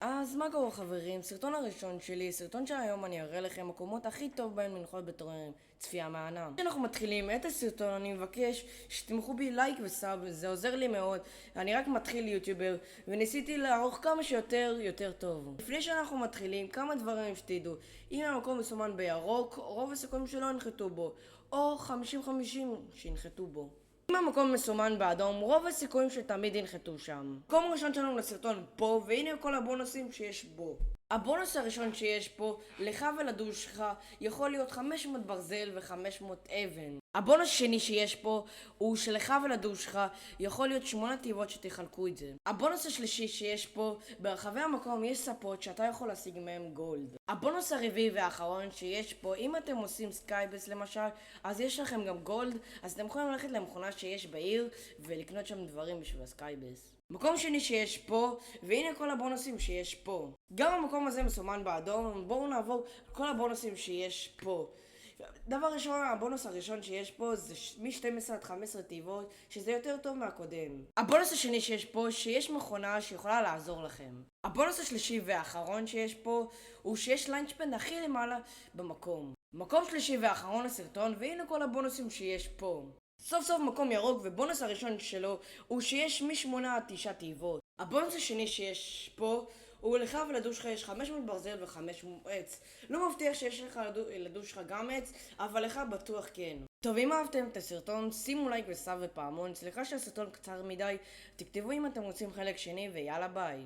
אז מה קורה חברים? סרטון הראשון שלי, סרטון שהיום אני אראה לכם מקומות הכי טוב בהם לנחות בתור צפייה מהענן. כשאנחנו מתחילים את הסרטון אני מבקש שתמכו בי לייק וסאב, זה עוזר לי מאוד. אני רק מתחיל יוטיובר וניסיתי לערוך כמה שיותר יותר טוב. לפני שאנחנו מתחילים, כמה דברים שתדעו. אם המקום מסומן בירוק, רוב הסיכויים שלא ינחתו בו, או 50-50 שינחתו בו. אם המקום מסומן באדום, רוב הסיכויים שתמיד ינחתו שם. מקום ראשון שלנו לסרטון פה, והנה כל הבונוסים שיש בו. הבונוס הראשון שיש פה, לך ולדוש שלך, יכול להיות 500 ברזל ו500 אבן. הבונוס השני שיש פה, הוא שלך ולדוש שלך, יכול להיות 8 תיבות שתחלקו את זה. הבונוס השלישי שיש פה, ברחבי המקום יש ספות שאתה יכול להשיג מהם גולד. הבונוס הרביעי והאחרון שיש פה, אם אתם עושים סקייבס למשל, אז יש לכם גם גולד, אז אתם יכולים ללכת למכונה שיש בעיר, ולקנות שם דברים בשביל הסקייבס. מקום שני שיש פה, והנה כל הבונוסים שיש פה. גם המקום הזה מסומן באדום, בואו נעבור כל הבונוסים שיש פה. דבר ראשון, הבונוס הראשון שיש פה זה מ-12 עד 15 תיבות, שזה יותר טוב מהקודם. הבונוס השני שיש פה, שיש מכונה שיכולה לעזור לכם. הבונוס השלישי והאחרון שיש פה, הוא שיש ליינצ'פד הכי למעלה במקום. מקום שלישי ואחרון לסרטון, והנה כל הבונוסים שיש פה. סוף סוף מקום ירוק, ובונוס הראשון שלו הוא שיש מ8 עד 9 תיבות. הבונוס השני שיש פה הוא לך ולדוש שלך יש 500 ברזל ו500 עץ. לא מבטיח שיש לך לדוש שלך גם עץ, אבל לך בטוח כן. טוב, אם אהבתם את הסרטון, שימו לייק וסאב ופעמון. סליחה שהסרטון קצר מדי, תכתבו אם אתם רוצים חלק שני ויאללה ביי.